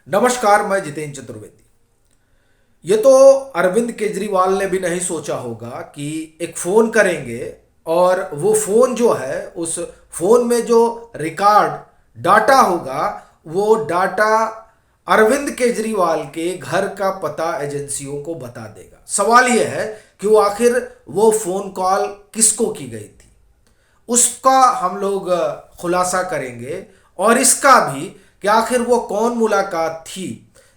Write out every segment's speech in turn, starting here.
नमस्कार, मैं जितेंद्र चतुर्वेदी। ये तो अरविंद केजरीवाल ने भी नहीं सोचा होगा कि एक फोन करेंगे और वो फोन जो है उस फोन में जो रिकॉर्ड डाटा होगा वो डाटा अरविंद केजरीवाल के घर का पता एजेंसियों को बता देगा। सवाल यह है कि वो आखिर वो फोन कॉल किसको की गई थी, उसका हम लोग खुलासा करेंगे। और इसका भी कि आखिर वो कौन मुलाकात थी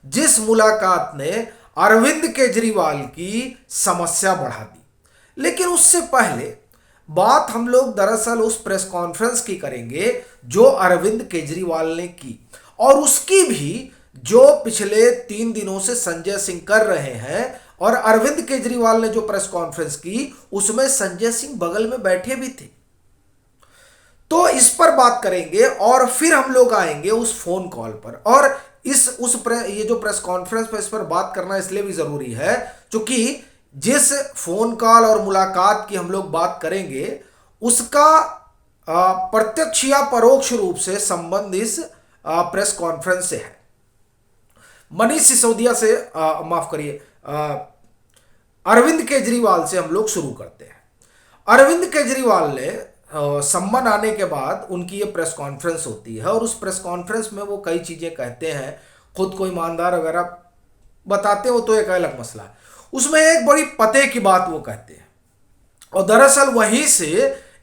जिस मुलाकात ने अरविंद केजरीवाल की समस्या बढ़ा दी। लेकिन उससे पहले बात हम लोग दरअसल उस प्रेस कॉन्फ्रेंस की करेंगे जो अरविंद केजरीवाल ने की, और उसकी भी जो पिछले 3 दिनों से संजय सिंह कर रहे हैं। और अरविंद केजरीवाल ने जो प्रेस कॉन्फ्रेंस की उसमें संजय सिंह बगल में बैठे भी थे। तो इस पर बात करेंगे और फिर हम लोग आएंगे उस फोन कॉल पर। और ये जो प्रेस कॉन्फ्रेंस पर इस पर बात करना इसलिए भी जरूरी है क्योंकि जिस फोन कॉल और मुलाकात की हम लोग बात करेंगे उसका प्रत्यक्ष या परोक्ष रूप से संबंध इस प्रेस कॉन्फ्रेंस से है। मनीष सिसोदिया से माफ करिए, अरविंद केजरीवाल से हम लोग शुरू करते हैं। अरविंद केजरीवाल ने सम्मन आने के बाद उनकी ये प्रेस कॉन्फ्रेंस होती है और उस प्रेस कॉन्फ्रेंस में वो कई चीज़ें कहते हैं, खुद को ईमानदार वगैरह बताते हो तो एक अलग मसला है। उसमें एक बड़ी पते की बात वो कहते हैं और दरअसल वहीं से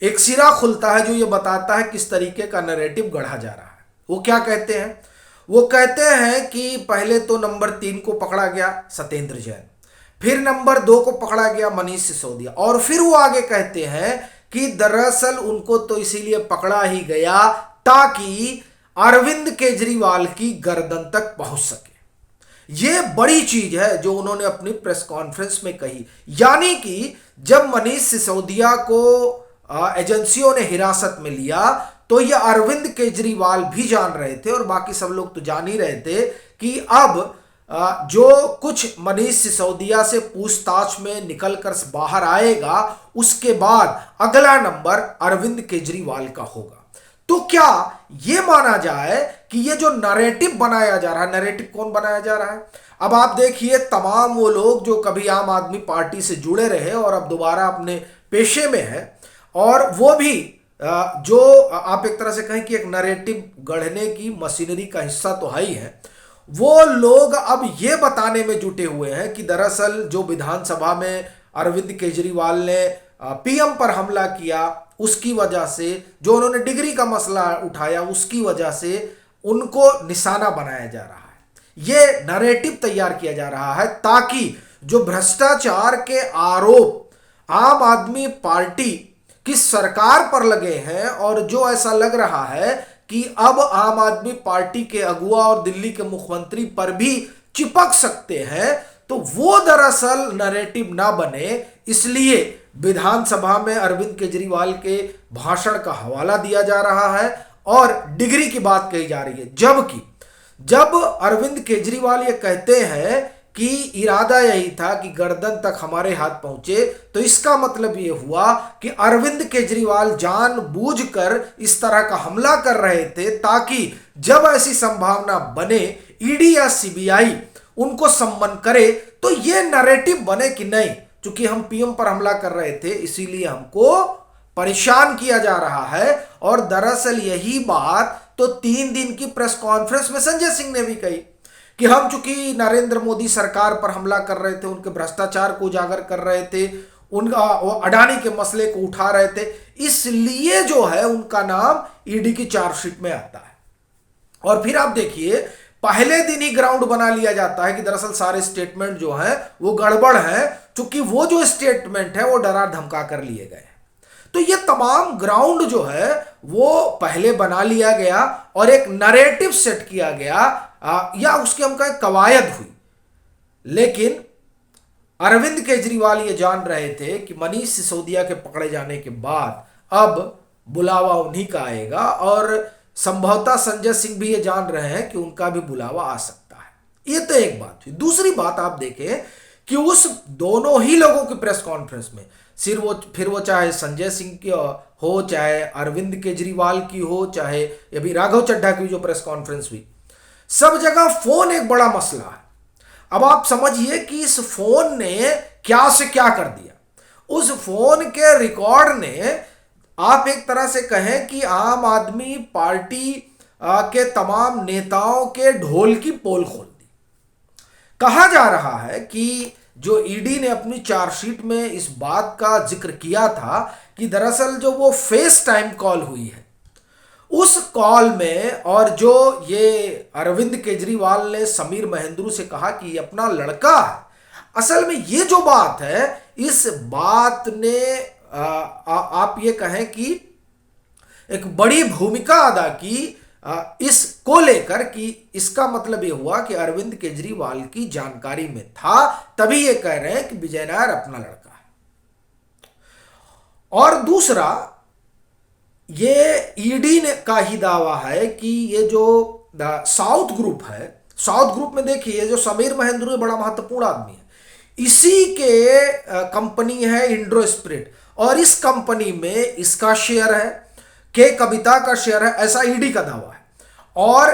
एक सिरा खुलता है जो ये बताता है किस तरीके का नैरेटिव गढ़ा जा रहा है। वो क्या कहते हैं? वो कहते हैं कि पहले तो नंबर 3 को पकड़ा गया सत्येंद्र जैन, फिर नंबर 2 को पकड़ा गया मनीष सिसोदिया, और फिर वो आगे कहते हैं कि दरअसल उनको तो इसीलिए पकड़ा ही गया ताकि अरविंद केजरीवाल की गर्दन तक पहुंच सके। यह बड़ी चीज है जो उन्होंने अपनी प्रेस कॉन्फ्रेंस में कही। यानी कि जब मनीष सिसोदिया को एजेंसियों ने हिरासत में लिया तो यह अरविंद केजरीवाल भी जान रहे थे और बाकी सब लोग तो जान ही रहे थे कि अब जो कुछ मनीष सिसोदिया से पूछताछ में निकलकर बाहर आएगा उसके बाद अगला नंबर अरविंद केजरीवाल का होगा। तो क्या यह माना जाए कि यह जो नैरेटिव बनाया जा रहा है, नैरेटिव कौन बनाया जा रहा है? अब आप देखिए, तमाम वो लोग जो कभी आम आदमी पार्टी से जुड़े रहे और अब दोबारा अपने पेशे में है, और वो भी जो आप एक तरह से कहें कि एक नैरेटिव गढ़ने की मशीनरी का हिस्सा तो है ही है, वो लोग अब ये बताने में जुटे हुए हैं कि दरअसल जो विधानसभा में अरविंद केजरीवाल ने पीएम पर हमला किया उसकी वजह से, जो उन्होंने डिग्री का मसला उठाया उसकी वजह से उनको निशाना बनाया जा रहा है। ये नैरेटिव तैयार किया जा रहा है ताकि जो भ्रष्टाचार के आरोप आम आदमी पार्टी की सरकार पर लगे हैं और जो ऐसा लग रहा है कि अब आम आदमी पार्टी के अगुआ और दिल्ली के मुख्यमंत्री पर भी चिपक सकते हैं, तो वो दरअसल नैरेटिव ना बने इसलिए विधानसभा में अरविंद केजरीवाल के भाषण का हवाला दिया जा रहा है और डिग्री की बात कही जा रही है। जबकि जब अरविंद केजरीवाल ये कहते हैं कि इरादा यही था कि गर्दन तक हमारे हाथ पहुंचे, तो इसका मतलब ये हुआ कि अरविंद केजरीवाल जानबूझकर इस तरह का हमला कर रहे थे ताकि जब ऐसी संभावना बने ईडी या सीबीआई उनको सम्मन करे तो ये नैरेटिव बने कि नहीं, क्योंकि हम पीएम पर हमला कर रहे थे इसीलिए हमको परेशान किया जा रहा है। और दरअसल यही बात तो 3 दिन की प्रेस कॉन्फ्रेंस में संजय सिंह ने भी कही कि हम चूंकि नरेंद्र मोदी सरकार पर हमला कर रहे थे, उनके भ्रष्टाचार को उजागर कर रहे थे, उनका अडानी के मसले को उठा रहे थे, इसलिए जो है उनका नाम ईडी की चार्जशीट में आता है। और फिर आप देखिए, पहले दिन ही ग्राउंड बना लिया जाता है कि दरअसल सारे स्टेटमेंट जो हैं वो गड़बड़ हैं, क्योंकि वो जो स्टेटमेंट है वो डरा धमका कर लिए गए। तो ये तमाम ग्राउंड जो है वो पहले बना लिया गया और एक नैरेटिव सेट किया गया, या उसकी हम कहें कवायद हुई। लेकिन अरविंद केजरीवाल ये जान रहे थे कि मनीष सिसोदिया के पकड़े जाने के बाद अब बुलावा उन्हीं का आएगा, और संभवतः संजय सिंह भी ये जान रहे हैं कि उनका भी बुलावा आ सकता है। ये तो एक बात हुई। दूसरी बात आप देखें कि उस दोनों ही लोगों की प्रेस कॉन्फ्रेंस में फिर वो चाहे संजय सिंह की हो, चाहे अरविंद केजरीवाल की हो, चाहे अभी राघव चड्ढा की जो प्रेस कॉन्फ्रेंस हुई, सब जगह फोन एक बड़ा मसला है। अब आप समझिए कि इस फोन ने क्या से क्या कर दिया। उस फोन के रिकॉर्ड ने, आप एक तरह से कहें कि आम आदमी पार्टी के तमाम नेताओं के ढोल की पोल खोल दी। कहा जा रहा है कि जो ईडी ने अपनी चार्जशीट में इस बात का जिक्र किया था कि दरअसल जो वो फेस टाइम कॉल हुई है, उस कॉल में, और जो ये अरविंद केजरीवाल ने समीर महेंद्रू से कहा कि ये अपना लड़का है, असल में ये जो बात है, इस बात ने आप ये कहें कि एक बड़ी भूमिका अदा की इसको लेकर, कि इसका मतलब ये हुआ कि अरविंद केजरीवाल की जानकारी में था, तभी ये कह रहे हैं कि विजय नायर अपना लड़का है। और दूसरा, ये ईडी ने का ही दावा है कि ये जो साउथ ग्रुप है, साउथ ग्रुप में देखिए जो समीर महेंद्रू है बड़ा महत्वपूर्ण आदमी है, इसी के कंपनी है इंड्रो स्प्रिट, और इस कंपनी में इसका शेयर है, के कविता का शेयर है, ऐसा ईडी का दावा है, और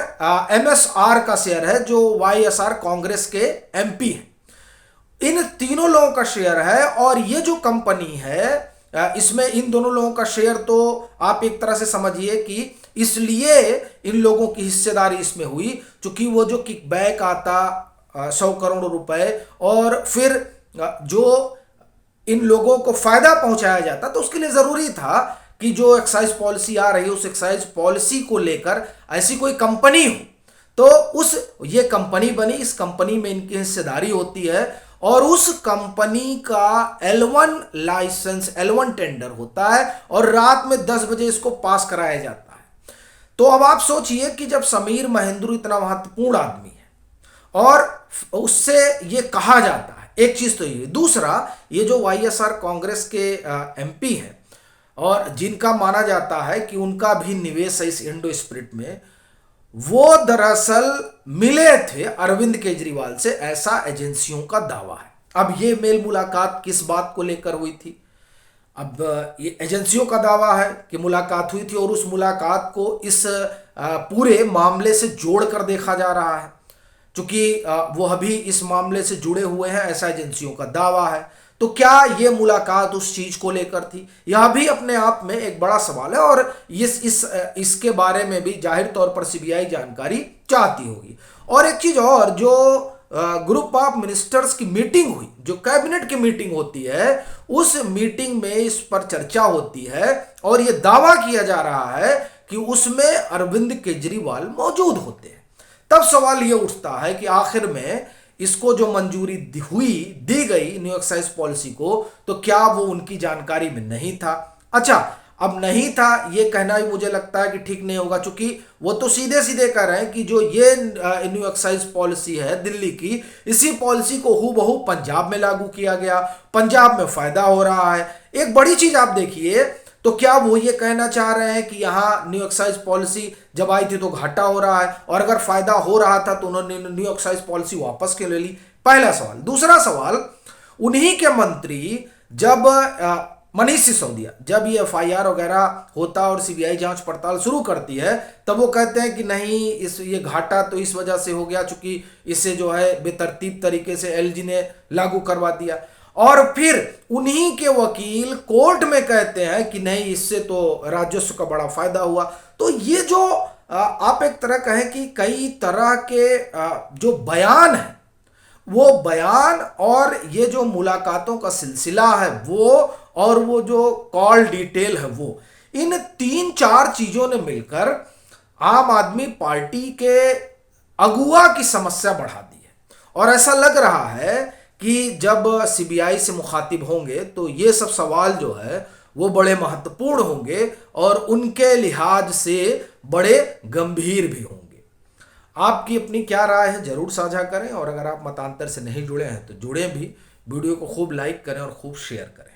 एमएसआर का शेयर है जो वाईएसआर कांग्रेस के एमपी है। इन तीनों लोगों का शेयर है, और ये जो कंपनी है इसमें इन दोनों लोगों का शेयर, तो आप एक तरह से समझिए कि इसलिए इन लोगों की हिस्सेदारी इसमें हुई, क्योंकि वो जो किकबैक आता 100 करोड़ रुपए, और फिर जो इन लोगों को फायदा पहुंचाया जाता, तो उसके लिए जरूरी था कि जो एक्साइज पॉलिसी आ रही है उस एक्साइज पॉलिसी को लेकर ऐसी कोई कंपनी हो, तो ये कंपनी बनी, इस कंपनी में इनकी हिस्सेदारी होती है, और उस कंपनी का L1 लाइसेंस, L1 टेंडर होता है, और रात में 10 बजे इसको पास कराया जाता है। तो अब आप सोचिए कि जब समीर महेंद्रू इतना महत्वपूर्ण आदमी है और उससे ये कहा जाता है, एक चीज तो ये, दूसरा ये जो वाईएसआर कांग्रेस के एमपी हैं, और जिनका माना जाता है कि उनका भी निवेश है इस इंडो स्पिरिट में, वो दरअसल मिले थे अरविंद केजरीवाल से, ऐसा एजेंसियों का दावा है। अब ये मेल मुलाकात किस बात को लेकर हुई थी? अब ये एजेंसियों का दावा है कि मुलाकात हुई थी, और उस मुलाकात को इस पूरे मामले से जोड़कर देखा जा रहा है, क्योंकि वो अभी इस मामले से जुड़े हुए हैं, ऐसा एजेंसियों का दावा है। तो क्या ये मुलाकात उस चीज को लेकर थी? यह भी अपने आप में एक बड़ा सवाल है, और इसके बारे में भी जाहिर तौर पर सीबीआई जानकारी चाहती होगी। और एक चीज और, जो ग्रुप ऑफ मिनिस्टर्स की मीटिंग हुई, जो कैबिनेट की मीटिंग होती है, उस मीटिंग में इस पर चर्चा होती है, और यह दावा किया जा रहा है कि उसमें अरविंद केजरीवाल मौजूद होते हैं। तब सवाल यह उठता है कि आखिर में इसको जो मंजूरी दी गई न्यू एक्साइज पॉलिसी को, तो क्या वो उनकी जानकारी में नहीं था? अच्छा, अब नहीं था ये कहना भी मुझे लगता है कि ठीक नहीं होगा, क्योंकि वो तो सीधे सीधे कह रहे हैं कि जो ये न्यू एक्साइज पॉलिसी है दिल्ली की, इसी पॉलिसी को हूबहू पंजाब में लागू किया गया, पंजाब में फायदा हो रहा है। एक बड़ी चीज आप देखिए, तो क्या वो ये कहना चाह रहे हैं कि यहां न्यू एक्साइज पॉलिसी जब आई थी तो घाटा हो रहा है, और अगर फायदा हो रहा था तो उन्होंने न्यू एक्साइज पॉलिसी वापस क्यों ले ली? पहला सवाल। दूसरा सवाल, उन्हीं के मंत्री जब मनीष सिसोदिया, जब ये एफआईआर वगैरह होता और सीबीआई जांच पड़ताल शुरू करती है, तब वो कहते हैं कि नहीं, ये घाटा तो इस वजह से हो गया चूंकि इससे जो है बेतरतीब तरीके से एलजी ने लागू करवा दिया। और फिर उन्हीं के वकील कोर्ट में कहते हैं कि नहीं, इससे तो राजस्व का बड़ा फायदा हुआ। तो ये जो आप एक तरह कहें कि कई तरह के जो बयान है, वो बयान और ये जो मुलाकातों का सिलसिला है वो, और वो जो कॉल डिटेल है वो, इन 3-4 चीजों ने मिलकर आम आदमी पार्टी के अगुआ की समस्या बढ़ा दी है। और ऐसा लग रहा है कि जब सीबीआई से मुखातिब होंगे तो ये सब सवाल जो है वो बड़े महत्वपूर्ण होंगे, और उनके लिहाज से बड़े गंभीर भी होंगे। आपकी अपनी क्या राय है जरूर साझा करें, और अगर आप मतांतर से नहीं जुड़े हैं तो जुड़ें भी। वीडियो को खूब लाइक करें और खूब शेयर करें।